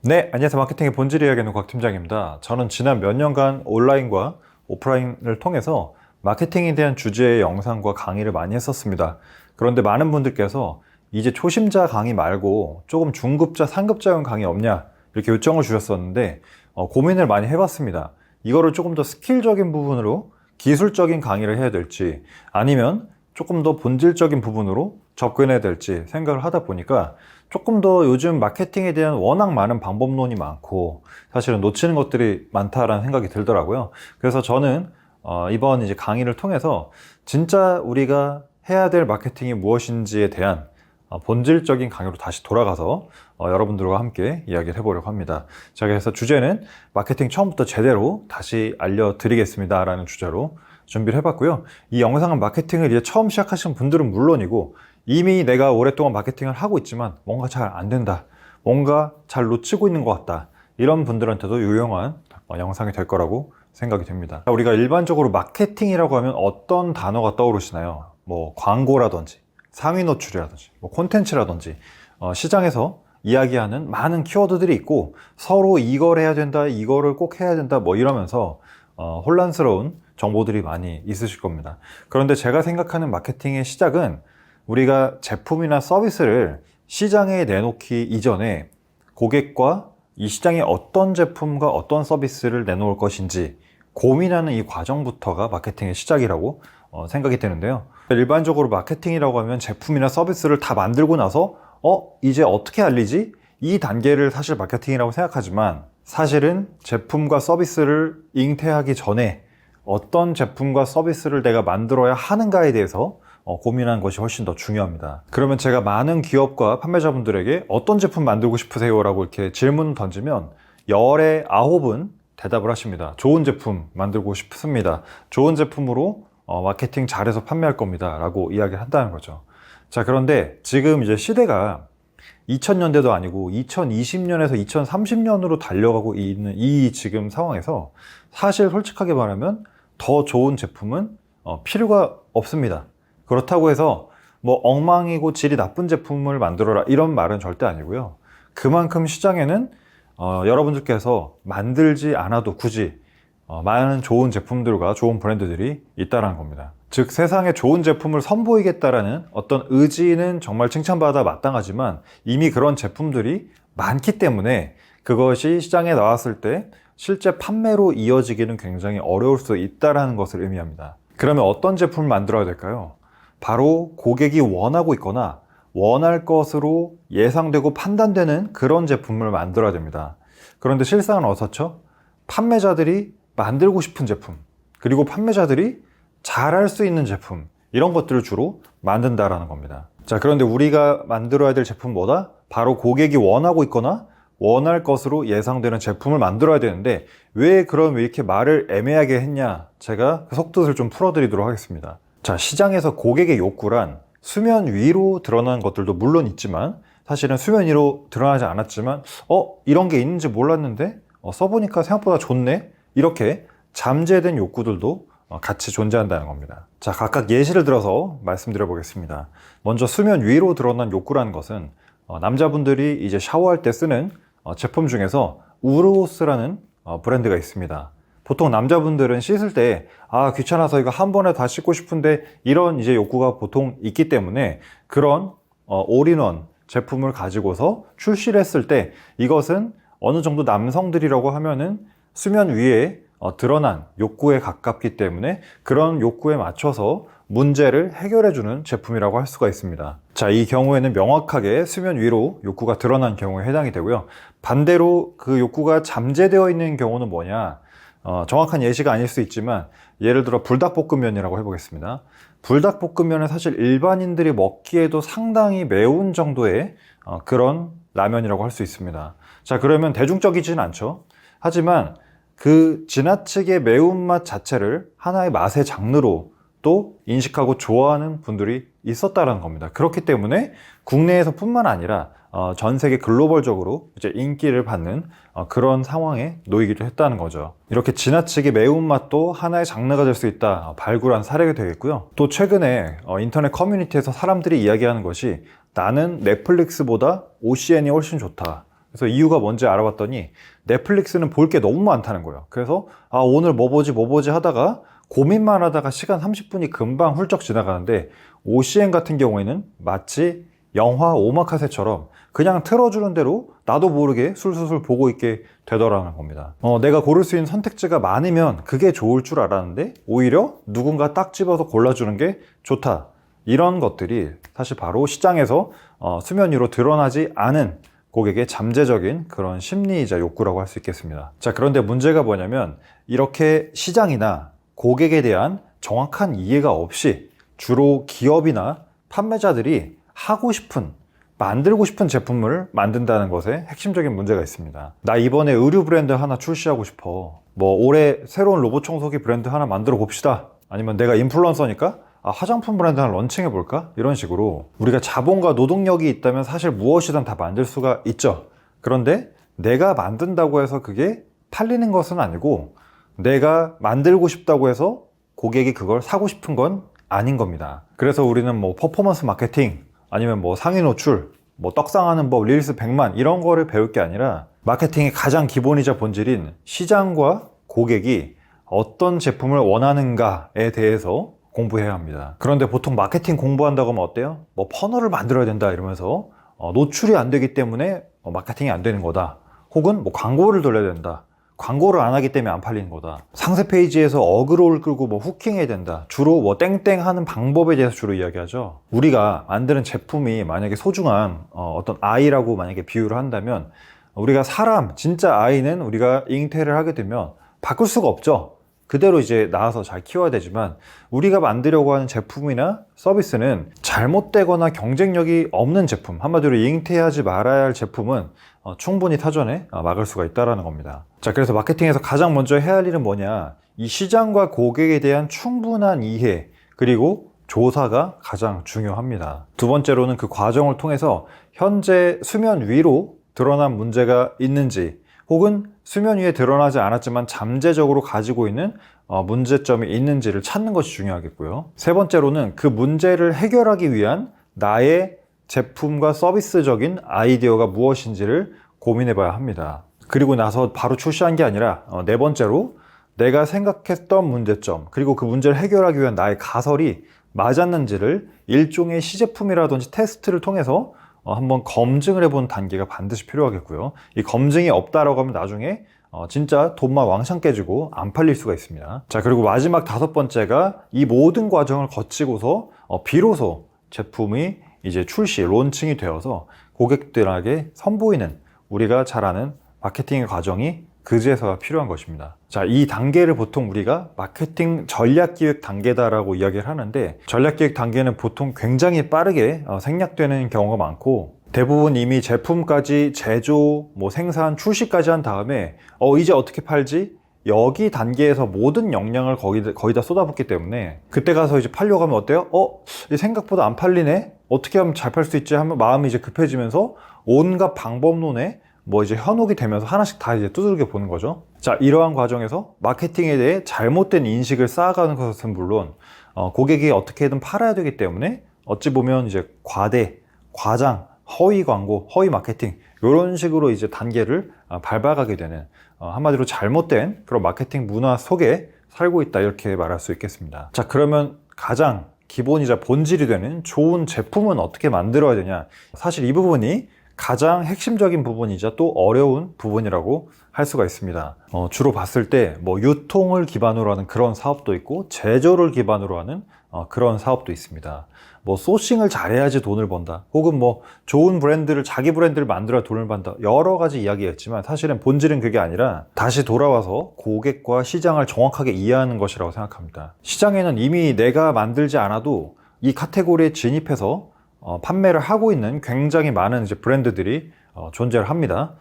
네, 안녕하세요. 마케팅의 본질 이야기하는 곽 팀장입니다. 저는 지난 몇 년간 온라인과 오프라인을 통해서 마케팅에 대한 주제의 영상과 강의를 많이 했었습니다. 그런데 많은 분들께서 이제 초심자 강의 말고 조금 중급자, 상급자용 강의 없냐 이렇게 요청을 주셨었는데 고민을 많이 해봤습니다. 이거를 조금 더 스킬적인 부분으로 기술적인 강의를 해야 될지 아니면 조금 더 본질적인 부분으로 접근해야 될지 생각을 하다 보니까 조금 더 요즘 마케팅에 대한 워낙 많은 방법론이 많고 사실은 놓치는 것들이 많다라는 생각이 들더라고요. 그래서 저는 이번 이제 강의를 통해서 진짜 우리가 해야 될 마케팅이 무엇인지에 대한 본질적인 강의로 다시 돌아가서 여러분들과 함께 이야기를 해보려고 합니다. 자, 그래서 주제는 마케팅 처음부터 제대로 다시 알려드리겠습니다 라는 주제로 준비를 해봤고요. 이 영상은 마케팅을 이제 처음 시작하시는 분들은 물론이고 이미 내가 오랫동안 마케팅을 하고 있지만 뭔가 잘 안 된다, 뭔가 잘 놓치고 있는 것 같다, 이런 분들한테도 유용한 영상이 될 거라고 생각이 됩니다. 우리가 일반적으로 마케팅이라고 하면 어떤 단어가 떠오르시나요? 뭐 광고라든지 상위 노출이라든지 뭐 콘텐츠라든지 시장에서 이야기하는 많은 키워드들이 있고 서로 이걸 해야 된다, 이거를 꼭 해야 된다 뭐 이러면서 혼란스러운 정보들이 많이 있으실 겁니다. 그런데 제가 생각하는 마케팅의 시작은 우리가 제품이나 서비스를 시장에 내놓기 이전에 고객과 이 시장에 어떤 제품과 어떤 서비스를 내놓을 것인지 고민하는 이 과정부터가 마케팅의 시작이라고 생각이 되는데요. 일반적으로 마케팅이라고 하면 제품이나 서비스를 다 만들고 나서 이제 어떻게 알리지? 이 단계를 사실 마케팅이라고 생각하지만 사실은 제품과 서비스를 잉태하기 전에 어떤 제품과 서비스를 내가 만들어야 하는가에 대해서 고민하는 것이 훨씬 더 중요합니다. 그러면 제가 많은 기업과 판매자분들에게 어떤 제품 만들고 싶으세요? 라고 이렇게 질문을 던지면 열의 9은 대답을 하십니다. 좋은 제품 만들고 싶습니다. 좋은 제품으로 마케팅 잘해서 판매할 겁니다 라고 이야기를 한다는 거죠. 자, 그런데 지금 이제 시대가 2000년대도 아니고 2020년에서 2030년으로 달려가고 있는 이 지금 상황에서 사실 솔직하게 말하면 더 좋은 제품은 필요가 없습니다. 그렇다고 해서 뭐 엉망이고 질이 나쁜 제품을 만들어라 이런 말은 절대 아니고요. 그만큼 시장에는 여러분들께서 만들지 않아도 굳이 많은 좋은 제품들과 좋은 브랜드들이 있다는 겁니다. 즉 세상에 좋은 제품을 선보이겠다라는 어떤 의지는 정말 칭찬받아 마땅하지만 이미 그런 제품들이 많기 때문에 그것이 시장에 나왔을 때 실제 판매로 이어지기는 굉장히 어려울 수 있다는 것을 의미합니다. 그러면 어떤 제품을 만들어야 될까요? 바로 고객이 원하고 있거나 원할 것으로 예상되고 판단되는 그런 제품을 만들어야 됩니다. 그런데 실상은 어떻죠? 판매자들이 만들고 싶은 제품, 그리고 판매자들이 잘할 수 있는 제품, 이런 것들을 주로 만든다라는 겁니다. 자, 그런데 우리가 만들어야 될 제품은 뭐다? 바로 고객이 원하고 있거나 원할 것으로 예상되는 제품을 만들어야 되는데 왜 이렇게 말을 애매하게 했냐? 제가 그 속뜻을 좀 풀어드리도록 하겠습니다. 자, 시장에서 고객의 욕구란 수면 위로 드러난 것들도 물론 있지만 사실은 수면 위로 드러나지 않았지만 이런 게 있는지 몰랐는데 써보니까 생각보다 좋네? 이렇게 잠재된 욕구들도 같이 존재한다는 겁니다. 자, 각각 예시를 들어서 말씀드려 보겠습니다. 먼저 수면 위로 드러난 욕구라는 것은 남자분들이 이제 샤워할 때 쓰는 제품 중에서 우르오스라는 브랜드가 있습니다. 보통 남자분들은 씻을 때 귀찮아서 이거 한 번에 다 씻고 싶은데 이런 이제 욕구가 보통 있기 때문에 그런 올인원 제품을 가지고서 출시를 했을 때 이것은 어느 정도 남성들이라고 하면은 수면 위에 드러난 욕구에 가깝기 때문에 그런 욕구에 맞춰서 문제를 해결해주는 제품이라고 할 수가 있습니다. 자, 이 경우에는 명확하게 수면 위로 욕구가 드러난 경우에 해당이 되고요. 반대로 그 욕구가 잠재되어 있는 경우는 뭐냐? 정확한 예시가 아닐 수 있지만 예를 들어 불닭볶음면이라고 해보겠습니다. 불닭볶음면은 사실 일반인들이 먹기에도 상당히 매운 정도의 그런 라면이라고 할 수 있습니다. 자, 그러면 대중적이진 않죠. 하지만 그 지나치게 매운맛 자체를 하나의 맛의 장르로 또 인식하고 좋아하는 분들이 있었다는 겁니다. 그렇기 때문에 국내에서 뿐만 아니라 전 세계 글로벌적으로 이제 인기를 받는 그런 상황에 놓이기도 했다는 거죠. 이렇게 지나치게 매운맛도 하나의 장르가 될 수 있다 발굴한 사례가 되겠고요. 또 최근에 인터넷 커뮤니티에서 사람들이 이야기하는 것이 나는 넷플릭스보다 OCN이 훨씬 좋다. 그래서 이유가 뭔지 알아봤더니 넷플릭스는 볼 게 너무 많다는 거예요. 그래서 오늘 뭐 보지 하다가 고민만 하다가 시간 30분이 금방 훌쩍 지나가는데 OCN 같은 경우에는 마치 영화 오마카세처럼 그냥 틀어주는 대로 나도 모르게 술술술 보고 있게 되더라는 겁니다. 내가 고를 수 있는 선택지가 많으면 그게 좋을 줄 알았는데 오히려 누군가 딱 집어서 골라주는 게 좋다. 이런 것들이 사실 바로 시장에서 수면 위로 드러나지 않은 고객의 잠재적인 그런 심리이자 욕구라고 할 수 있겠습니다. 자, 그런데 문제가 뭐냐면 이렇게 시장이나 고객에 대한 정확한 이해가 없이 주로 기업이나 판매자들이 하고 싶은, 만들고 싶은 제품을 만든다는 것에 핵심적인 문제가 있습니다. 나 이번에 의류 브랜드 하나 출시하고 싶어. 올해 새로운 로봇 청소기 브랜드 하나 만들어 봅시다. 아니면 내가 인플루언서니까 화장품 브랜드 하나 런칭해 볼까? 이런 식으로 우리가 자본과 노동력이 있다면 사실 무엇이든 다 만들 수가 있죠. 그런데 내가 만든다고 해서 그게 팔리는 것은 아니고 내가 만들고 싶다고 해서 고객이 그걸 사고 싶은 건 아닌 겁니다. 그래서 우리는 퍼포먼스 마케팅 아니면 상위 노출, 떡상하는 법, 릴스 100만 이런 거를 배울 게 아니라 마케팅의 가장 기본이자 본질인 시장과 고객이 어떤 제품을 원하는가에 대해서 공부해야 합니다. 그런데 보통 마케팅 공부한다고 하면 어때요? 퍼널을 만들어야 된다 이러면서 노출이 안 되기 때문에 마케팅이 안 되는 거다. 혹은 광고를 돌려야 된다. 광고를 안 하기 때문에 안 팔리는 거다. 상세 페이지에서 어그로를 끌고 후킹해야 된다. 주로 땡땡 하는 방법에 대해서 주로 이야기하죠. 우리가 만드는 제품이 만약에 소중한 어떤 아이라고 만약에 비유를 한다면 우리가 진짜 아이는 우리가 잉태를 하게 되면 바꿀 수가 없죠. 그대로 이제 낳아서 잘 키워야 되지만 우리가 만들려고 하는 제품이나 서비스는 잘못되거나 경쟁력이 없는 제품, 한마디로 잉태하지 말아야 할 제품은 충분히 타전에 막을 수가 있다는 겁니다. 자, 그래서 마케팅에서 가장 먼저 해야 할 일은 뭐냐? 이 시장과 고객에 대한 충분한 이해, 그리고 조사가 가장 중요합니다. 두 번째로는 그 과정을 통해서 현재 수면 위로 드러난 문제가 있는지, 혹은 수면 위에 드러나지 않았지만 잠재적으로 가지고 있는 문제점이 있는지를 찾는 것이 중요하겠고요. 세 번째로는 그 문제를 해결하기 위한 나의 제품과 서비스적인 아이디어가 무엇인지를 고민해 봐야 합니다. 그리고 나서 바로 출시한 게 아니라 네 번째로 내가 생각했던 문제점, 그리고 그 문제를 해결하기 위한 나의 가설이 맞았는지를 일종의 시제품이라든지 테스트를 통해서 한번 검증을 해본 단계가 반드시 필요하겠고요. 이 검증이 없다라고 하면 나중에 진짜 돈만 왕창 깨지고 안 팔릴 수가 있습니다. 자, 그리고 마지막 다섯 번째가 이 모든 과정을 거치고서 비로소 제품이 이제 출시, 론칭이 되어서 고객들에게 선보이는 우리가 잘 아는 마케팅의 과정이 그제서야 필요한 것입니다. 자, 이 단계를 보통 우리가 마케팅 전략기획 단계다라고 이야기를 하는데, 전략기획 단계는 보통 굉장히 빠르게 생략되는 경우가 많고, 대부분 이미 제품까지 제조, 생산, 출시까지 한 다음에 이제 어떻게 팔지? 여기 단계에서 모든 역량을 거의 다 쏟아붓기 때문에 그때 가서 이제 팔려고 하면 어때요? 생각보다 안 팔리네? 어떻게 하면 잘 팔 수 있지? 하면 마음이 이제 급해지면서 온갖 방법론에 이제 현혹이 되면서 하나씩 다 이제 두들겨 보는 거죠. 자, 이러한 과정에서 마케팅에 대해 잘못된 인식을 쌓아가는 것은 물론 고객이 어떻게든 팔아야 되기 때문에 어찌 보면 이제 과장, 허위 광고, 허위 마케팅 이런 식으로 이제 단계를 밟아가게 되는 한마디로 잘못된 그런 마케팅 문화 속에 살고 있다 이렇게 말할 수 있겠습니다. 자, 그러면 가장 기본이자 본질이 되는 좋은 제품은 어떻게 만들어야 되냐? 사실 이 부분이 가장 핵심적인 부분이자 또 어려운 부분이라고 할 수가 있습니다. 주로 봤을 때 유통을 기반으로 하는 그런 사업도 있고 제조를 기반으로 하는 그런 사업도 있습니다. 소싱을 잘해야지 돈을 번다, 혹은 좋은 브랜드를, 자기 브랜드를 만들어야 돈을 번다, 여러 가지 이야기가 있지만 사실은 본질은 그게 아니라 다시 돌아와서 고객과 시장을 정확하게 이해하는 것이라고 생각합니다. 시장에는 이미 내가 만들지 않아도 이 카테고리에 진입해서 판매를 하고 있는 굉장히 많은 이제 브랜드들이 존재를 합니다.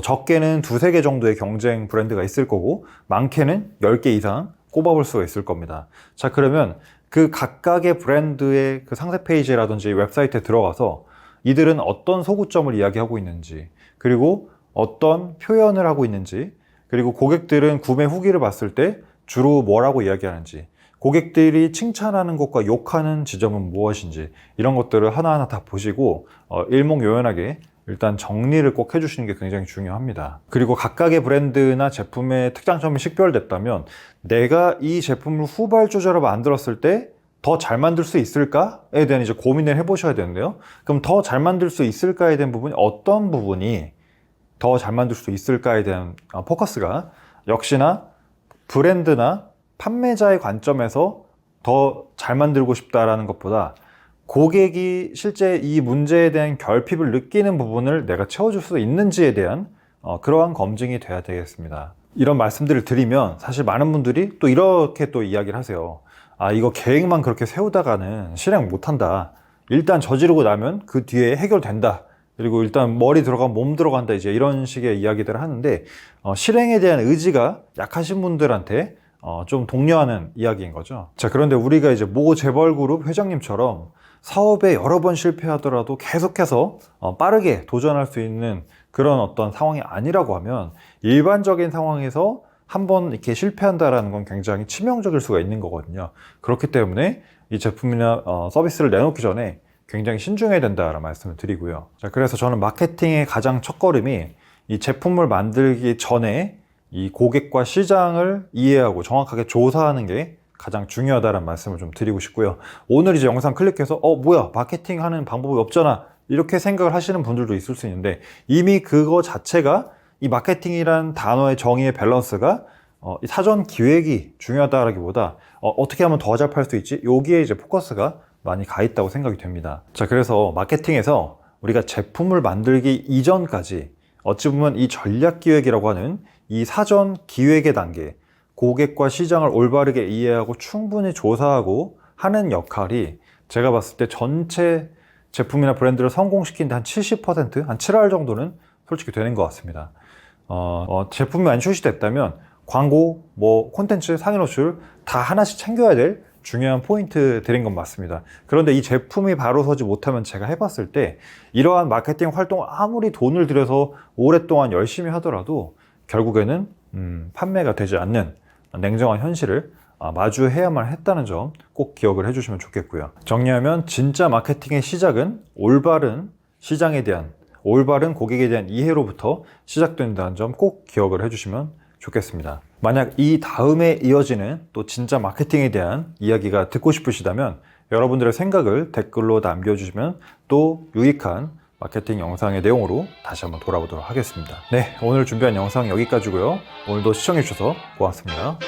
적게는 두세 개 정도의 경쟁 브랜드가 있을 거고, 많게는 10개 이상 꼽아볼 수가 있을 겁니다. 자, 그러면 그 각각의 브랜드의 그 상세 페이지라든지 웹사이트에 들어가서 이들은 어떤 소구점을 이야기하고 있는지, 그리고 어떤 표현을 하고 있는지, 그리고 고객들은 구매 후기를 봤을 때 주로 뭐라고 이야기하는지, 고객들이 칭찬하는 것과 욕하는 지점은 무엇인지, 이런 것들을 하나하나 다 보시고 일목요연하게 일단 정리를 꼭 해주시는 게 굉장히 중요합니다. 그리고 각각의 브랜드나 제품의 특장점이 식별됐다면 내가 이 제품을 후발주자로 만들었을 때 더 잘 만들 수 있을까에 대한 이제 고민을 해보셔야 되는데요. 그럼 더 잘 만들 수 있을까에 대한 부분이 어떤 부분이 더 잘 만들 수 있을까에 대한 포커스가 역시나 브랜드나 판매자의 관점에서 더 잘 만들고 싶다라는 것보다 고객이 실제 이 문제에 대한 결핍을 느끼는 부분을 내가 채워줄 수 있는지에 대한 그러한 검증이 돼야 되겠습니다. 이런 말씀들을 드리면 사실 많은 분들이 또 이렇게 또 이야기를 하세요. 이거 계획만 그렇게 세우다가는 실행 못한다. 일단 저지르고 나면 그 뒤에 해결된다. 그리고 일단 머리 들어가면 몸 들어간다. 이제 이런 식의 이야기들을 하는데 실행에 대한 의지가 약하신 분들한테 좀 독려하는 이야기인 거죠. 자, 그런데 우리가 이제 모 재벌그룹 회장님처럼 사업에 여러 번 실패하더라도 계속해서 빠르게 도전할 수 있는 그런 어떤 상황이 아니라고 하면 일반적인 상황에서 한번 이렇게 실패한다라는 건 굉장히 치명적일 수가 있는 거거든요. 그렇기 때문에 이 제품이나 서비스를 내놓기 전에 굉장히 신중해야 된다라는 말씀을 드리고요. 자, 그래서 저는 마케팅의 가장 첫걸음이 이 제품을 만들기 전에 이 고객과 시장을 이해하고 정확하게 조사하는 게 가장 중요하다는 말씀을 좀 드리고 싶고요. 오늘 이제 영상 클릭해서 뭐야 마케팅 하는 방법이 없잖아 이렇게 생각을 하시는 분들도 있을 수 있는데 이미 그거 자체가 이 마케팅이란 단어의 정의의 밸런스가 이 사전 기획이 중요하다라기보다 어떻게 하면 더 잘 팔 수 있지? 여기에 이제 포커스가 많이 가 있다고 생각이 됩니다. 자, 그래서 마케팅에서 우리가 제품을 만들기 이전까지 어찌 보면 이 전략 기획이라고 하는 이 사전 기획의 단계, 고객과 시장을 올바르게 이해하고 충분히 조사하고 하는 역할이 제가 봤을 때 전체 제품이나 브랜드를 성공시키는데 한 70%, 한 7할 정도는 솔직히 되는 것 같습니다. 제품이 안 출시됐다면 광고, 콘텐츠, 상위 노출 다 하나씩 챙겨야 될 중요한 포인트들인 건 맞습니다. 그런데 이 제품이 바로 서지 못하면 제가 해봤을 때 이러한 마케팅 활동을 아무리 돈을 들여서 오랫동안 열심히 하더라도 결국에는 판매가 되지 않는 냉정한 현실을 마주해야만 했다는 점 꼭 기억을 해주시면 좋겠고요. 정리하면 진짜 마케팅의 시작은 올바른 시장에 대한 올바른 고객에 대한 이해로부터 시작된다는 점 꼭 기억을 해주시면 좋겠습니다. 만약 이 다음에 이어지는 또 진짜 마케팅에 대한 이야기가 듣고 싶으시다면 여러분들의 생각을 댓글로 남겨주시면 또 유익한 마케팅 영상의 내용으로 다시 한번 돌아오도록 하겠습니다. 네, 오늘 준비한 영상 여기까지고요. 오늘도 시청해주셔서 고맙습니다.